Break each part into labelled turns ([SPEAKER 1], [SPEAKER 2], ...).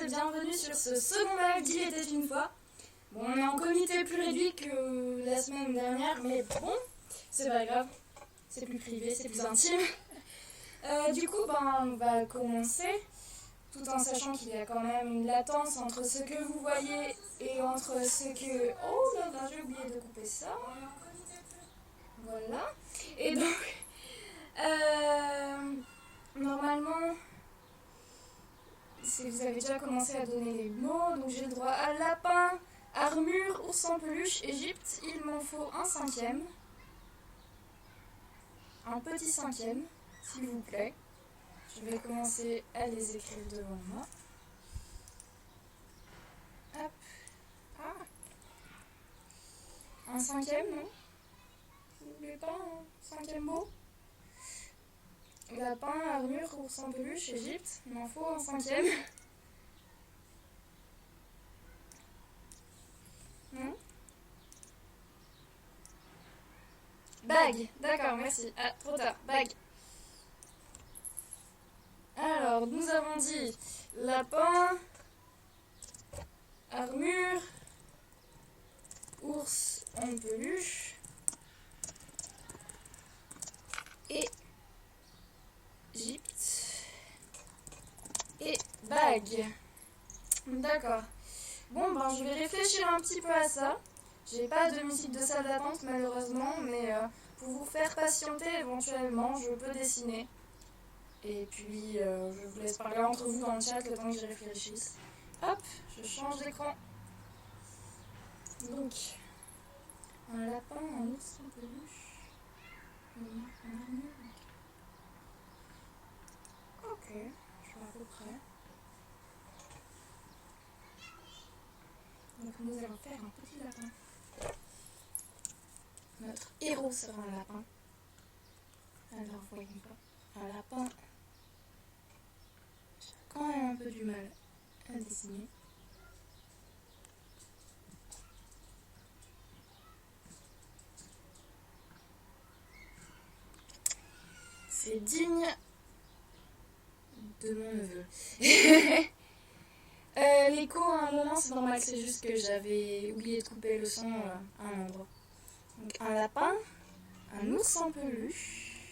[SPEAKER 1] et bienvenue sur ce second live d'Il était une fois. Bon, on est en comité plus réduit que la semaine dernière, mais bon, c'est pas grave, c'est plus privé, c'est plus intime. Du coup, on va commencer, tout en sachant qu'il y a quand même une latence entre ce que vous voyez et entre ce que... Oh là là, j'ai oublié de couper ça. Voilà. Et donc, normalement... vous avez déjà commencé à donner les mots, donc j'ai le droit à lapin, armure, ours en peluche, Égypte. Il m'en faut un cinquième. Un petit cinquième, s'il vous plaît. Je vais commencer à les écrire devant moi. Hop. Ah. Un cinquième, non? Vous voulez pas un cinquième mot? Lapin, armure, ours en peluche, Égypte. Il m'en faut un cinquième. Non? Bague, d'accord, merci. Ah, trop tard, bague. Alors, nous avons dit lapin, armure, ours en peluche et Égypte et bague. D'accord. Bon, je vais réfléchir un petit peu à ça. J'ai pas de musique de salle d'attente malheureusement, mais pour vous faire patienter éventuellement, je peux dessiner. Et puis, je vous laisse parler entre vous dans le chat le temps que j'y réfléchisse. Hop, je change d'écran. Donc, un lapin, un ours en peluche, un armure. Ok, je vois à peu près. Donc, nous allons faire un petit lapin. Notre héros sera un lapin. Alors, voyons pas. Un lapin. J'ai quand même un peu du mal à dessiner. C'est digne de mon neveu. L'écho à un moment, c'est normal, c'est juste que j'avais oublié de couper le son à un endroit. Donc, un lapin, un ours en peluche.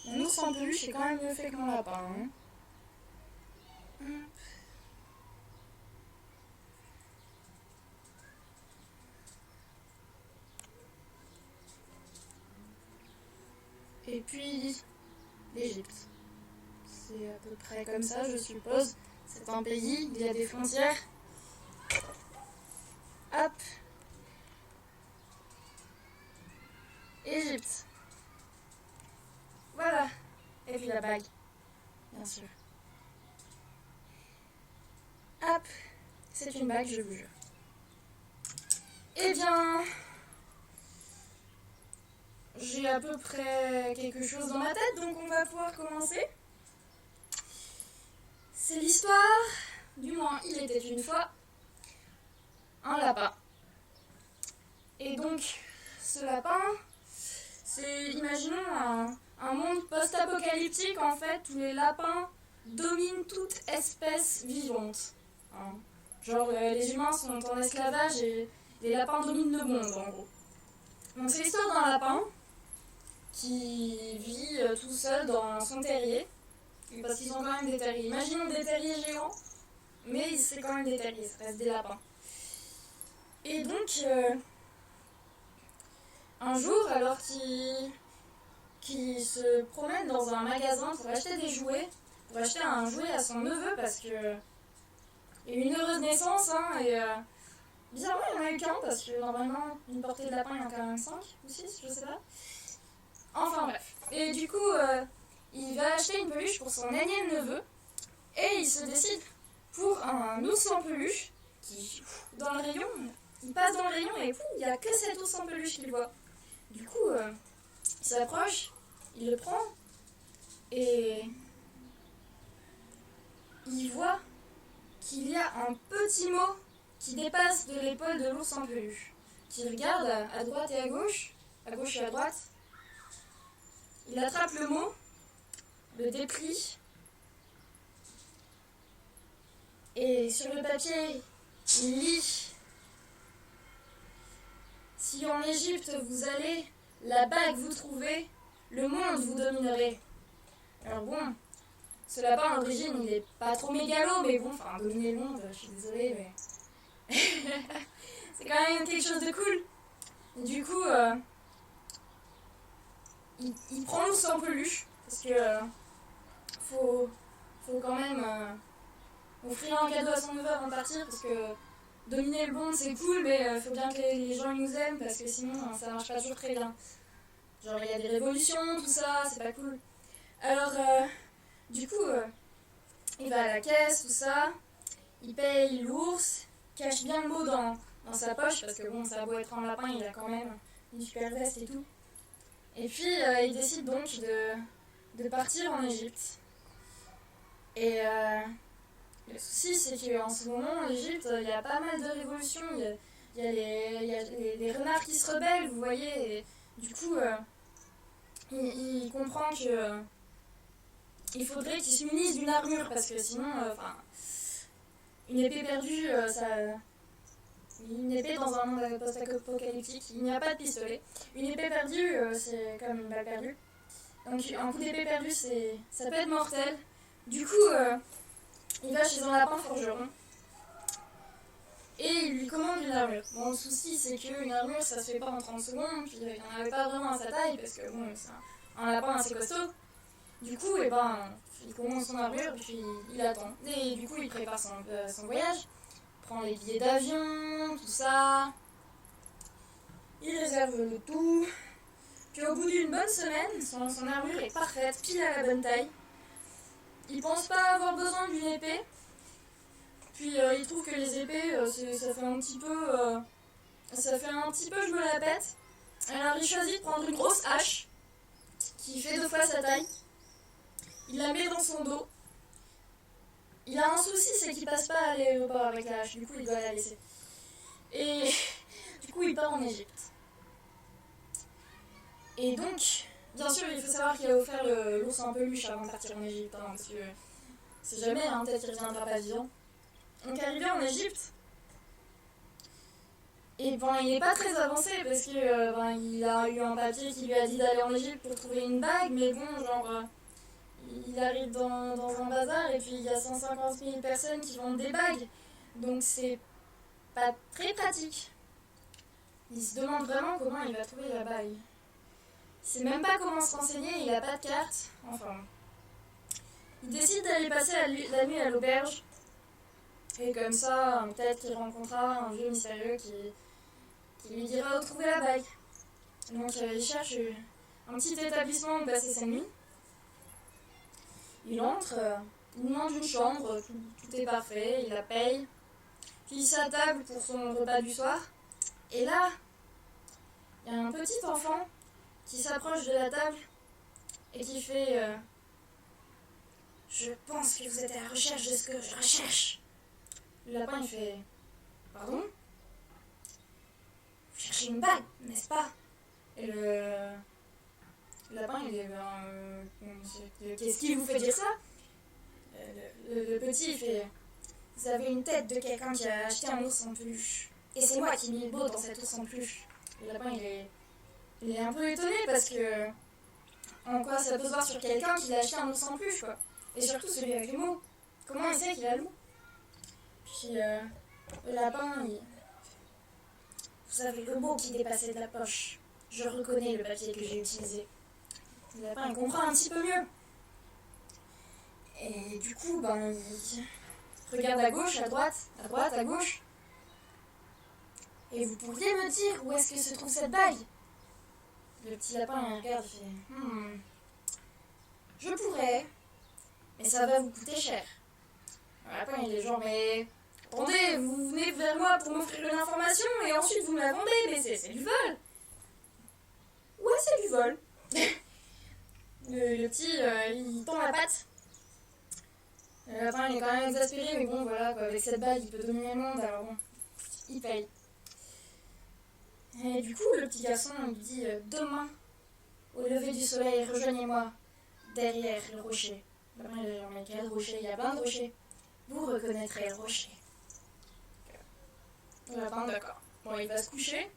[SPEAKER 1] Un ours en peluche est quand même mieux fait que mon lapin. Hein. Et puis, l'Égypte. C'est à peu près comme ça, je suppose. C'est un pays, il y a des frontières. Hop. Égypte. Voilà. Et puis la bague, bien sûr. Hop. C'est une bague, je vous jure. Eh bien... j'ai à peu près quelque chose dans ma tête, donc on va pouvoir commencer. C'est l'histoire, du moins il était une fois, un lapin. Et donc, ce lapin, c'est, imaginons un monde post-apocalyptique en fait, où les lapins dominent toute espèce vivante. Hein. Genre, les humains sont en esclavage et les lapins dominent le monde en gros. Donc c'est l'histoire d'un lapin qui vit tout seul dans son terrier. Parce qu'ils ont quand même des terriers. Imaginons des terriers géants, mais c'est quand même des terriers, ça reste des lapins. Et donc, un jour, alors qu'il se promène dans un magasin pour acheter des jouets, pour acheter un jouet à son neveu, parce que il y a eu une heureuse naissance, hein, et bizarrement, il n'y en a eu qu'un, parce que normalement, une portée de lapin, il y en a quand même 5 ou 6, je sais pas. Enfin bref. Et du coup, il va acheter une peluche pour son énième neveu, et il se décide pour un ours en peluche qui, dans le rayon, il passe dans le rayon et il n'y a que cet ours en peluche qu'il voit. Du coup, il s'approche, il le prend et il voit qu'il y a un petit mot qui dépasse de l'épaule de l'ours en peluche. qui regarde à droite et à gauche et à droite. Il attrape le mot, le déplie, et sur le papier, il lit: si en Égypte vous allez, la bague vous trouvez, le monde vous dominerez. Alors bon, ce lapin d'origine, il est pas trop mégalo, mais bon, enfin, dominer le monde, je suis désolée, mais c'est quand même quelque chose de cool. Et du coup, il prend l'ours en peluche, parce que faut quand même offrir un cadeau à son neveu avant de partir, parce que dominer le monde c'est cool, mais faut bien que les gens ils nous aiment, parce que sinon ça marche pas toujours très bien. Genre il y a des révolutions, tout ça, c'est pas cool. Alors du coup, il va à la caisse, tout ça, il paye l'ours, cache bien le mot dans sa poche, parce que bon, ça a beau être un lapin, il a quand même une super veste et tout. Et puis il décide donc de partir en Égypte. Et le souci, c'est qu'en ce moment, en Égypte, il y a pas mal de révolutions. Il y a les renards qui se rebellent, vous voyez. Et du coup, il comprend que il faudrait qu'il se munisse d'une armure, parce que sinon, une épée perdue, une épée dans un monde post-apocalyptique, il n'y a pas de pistolet. Une épée perdue, c'est comme une balle perdue. Donc un coup d'épée perdue, ça peut être mortel. Du coup, il va chez un lapin forgeron et il lui commande une armure. Bon, le souci, c'est qu'une armure, ça se fait pas en 30 secondes, puis il n'y en avait pas vraiment à sa taille, parce que bon, c'est un lapin assez costaud. Du coup, il commande son armure, puis il attend. Et du coup, il prépare son voyage, prend les billets d'avion, tout ça. Il réserve le tout. Puis au bout d'une bonne semaine, son armure est parfaite, pile à la bonne taille. Il pense pas avoir besoin d'une épée. Puis il trouve que les épées, ça fait un petit peu... je me la pète. Alors il choisit de prendre une grosse hache, qui fait 2 fois sa taille. Il la met dans son dos. Il a un souci, c'est qu'il passe pas à l'aéroport avec la hache. Du coup, il doit la laisser. Et du coup, il part en Égypte. Et donc, bien sûr, il faut savoir qu'il a offert l'ours en peluche avant de partir en Égypte, hein, parce que c'est jamais, hein, peut-être qu'il reviendra pas vivant. Donc, arrivé en Égypte, et il n'est pas très avancé parce que il a eu un papier qui lui a dit d'aller en Égypte pour trouver une bague, mais bon, genre, il arrive dans un bazar et puis il y a 150 000 personnes qui vendent des bagues, donc c'est pas très pratique. Il se demande vraiment comment il va trouver la bague. Il sait même pas comment se renseigner, il a pas de carte, enfin. Il décide d'aller passer la nuit à l'auberge, et comme ça, peut-être qu'il rencontrera un vieux mystérieux qui lui dira où trouver la bague. Donc il cherche un petit établissement où passer sa nuit. Il entre, il demande une chambre, tout est parfait, il la paye. Puis il s'attable pour son repas du soir. Et là, il y a un petit enfant qui s'approche de la table et qui fait je pense que vous êtes à la recherche de ce que je recherche. Le lapin il fait pardon? Vous cherchez une bague, n'est-ce pas? Et le lapin il est qu'est-ce qui vous fait dire ça? Le petit il fait vous avez une tête de quelqu'un qui a acheté un ours en peluche. Et c'est moi qui ai mis le beau dans cet ours en peluche. Le lapin il est un peu étonné parce que en quoi ça peut se voir sur quelqu'un qui a acheté un ours en peluche quoi. Et surtout celui avec le mot. Comment il sait qu'il a le mot? Puis le lapin vous avez le mot qui dépassait de la poche. Je reconnais le papier que j'ai utilisé. Le lapin il comprend un petit peu mieux. Et du coup il regarde à gauche, à droite, à gauche. Et vous pourriez me dire où est-ce que se trouve cette bague? Le petit lapin il regarde et fait je pourrais, mais ça va vous coûter cher. Le lapin il est genre mais attendez, vous venez vers moi pour m'offrir une information et ensuite vous me la vendez, mais c'est du vol. Ouais, c'est du vol. le petit il tend la patte. Le lapin il est quand même exaspéré, mais bon voilà quoi, avec cette bague il peut dominer le monde, alors bon, il paye. Et du coup, le petit garçon lui dit demain, au lever du soleil, rejoignez-moi derrière le rocher. Demain, il dit mais quel rocher? Il y a plein de rochers. Vous reconnaîtrez le rocher. Le lapin, d'accord. Bon, il va se coucher.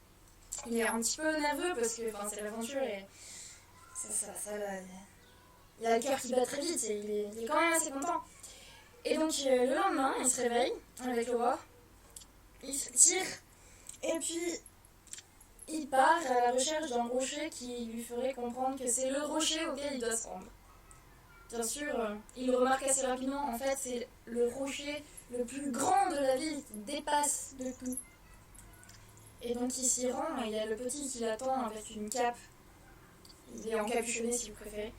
[SPEAKER 1] Il est un petit peu nerveux parce que c'est l'aventure et il a le cœur qui bat très vite et il est quand même assez content. Et donc le lendemain, il se réveille avec l'aurore, il se tire et puis il part à la recherche d'un rocher qui lui ferait comprendre que c'est le rocher auquel il doit se rendre. Bien sûr, il le remarque assez rapidement, en fait c'est le rocher le plus grand de la ville qui dépasse de tout. Et donc il s'y rend et il y a le petit qui l'attend avec une cape. Il est encapuchonné si vous préférez.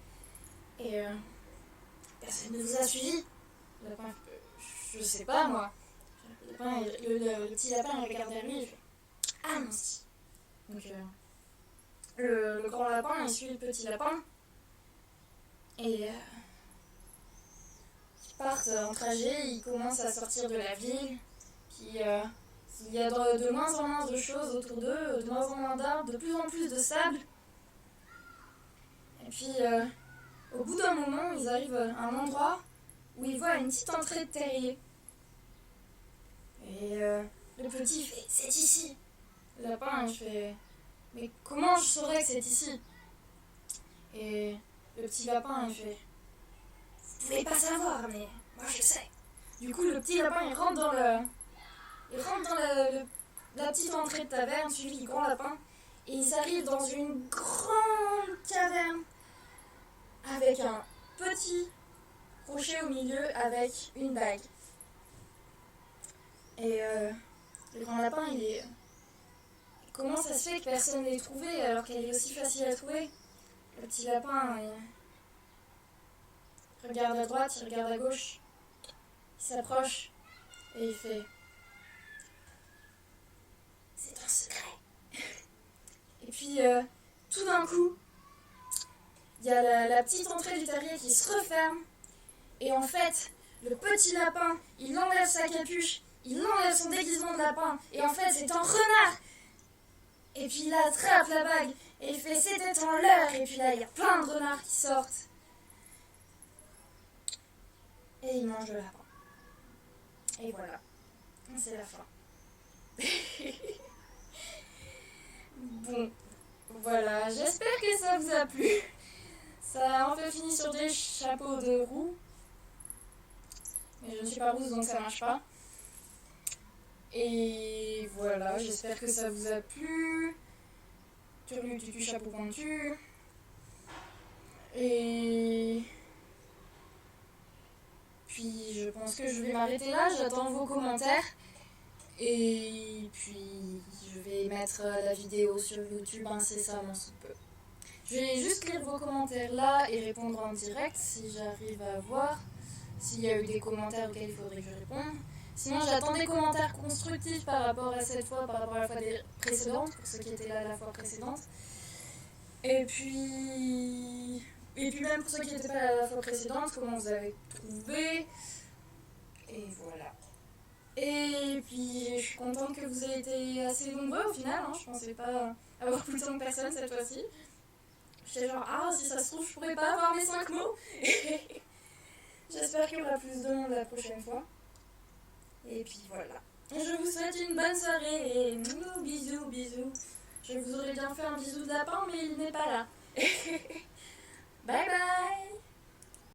[SPEAKER 1] Et personne ne vous a suivi? Le lapin, je sais pas moi. Le petit lapin il regarde vers lui et fait ah non si. Donc le grand lapin il suit le petit lapin et ils partent en trajet, ils commencent à sortir de la ville. Puis il y a de moins en moins de choses autour d'eux, de moins en moins d'arbres, de plus en plus de sable. Et puis au bout d'un moment ils arrivent à un endroit où ils voient une petite entrée de terrier. Et le petit fait c'est ici. Le lapin il fait mais comment je saurais que c'est ici? Et le petit lapin il fait vous pouvez pas savoir mais moi je sais. Du coup le petit lapin il rentre dans la petite entrée de taverne suivi du grand lapin et ils arrivent dans une grande caverne avec un petit rocher au milieu avec une bague. Et le grand lapin il est comment ça se fait que personne ne l'ait trouvée alors qu'elle est aussi facile à trouver? Le petit lapin, il regarde à droite, il regarde à gauche, il s'approche et il fait c'est un secret. Et puis tout d'un coup, il y a la petite entrée du terrier qui se referme et en fait, le petit lapin, il enlève sa capuche, il enlève son déguisement de lapin et en fait, c'est un renard. Et puis il attrape la bague et il fait c'était en l'heure. Et puis là, il y a plein de renards qui sortent. Et il mange le lapin. Et voilà, c'est la fin. Bon, voilà, j'espère que ça vous a plu. Ça a un peu fini sur des chapeaux de roue. Mais je ne suis pas rousse donc ça marche pas. Et voilà, j'espère que ça vous a plu. Turlututu chapeau pointu. Et puis je pense que je vais m'arrêter là, j'attends vos commentaires. Et puis je vais mettre la vidéo sur YouTube incessamment sous peu. Je vais juste lire vos commentaires là et répondre en direct si j'arrive à voir s'il y a eu des commentaires auxquels il faudrait que je réponde. Sinon j'attends des commentaires constructifs par rapport à cette fois, par rapport à la fois précédente, pour ceux qui étaient là la fois précédente. Et puis même pour ceux qui n'étaient pas là la fois précédente, comment vous avez trouvé. Et voilà. Et puis je suis contente que vous ayez été assez nombreux au final, hein. Je pensais pas avoir plus de 5 personnes cette fois-ci. J'étais genre, ah si ça se trouve je pourrais pas avoir mes 5 mots. J'espère qu'il y aura plus de monde la prochaine fois. Et puis voilà. Je vous souhaite une bonne soirée et bisous, bisous. Je vous aurais bien fait un bisou de lapin mais il n'est pas là. Bye bye.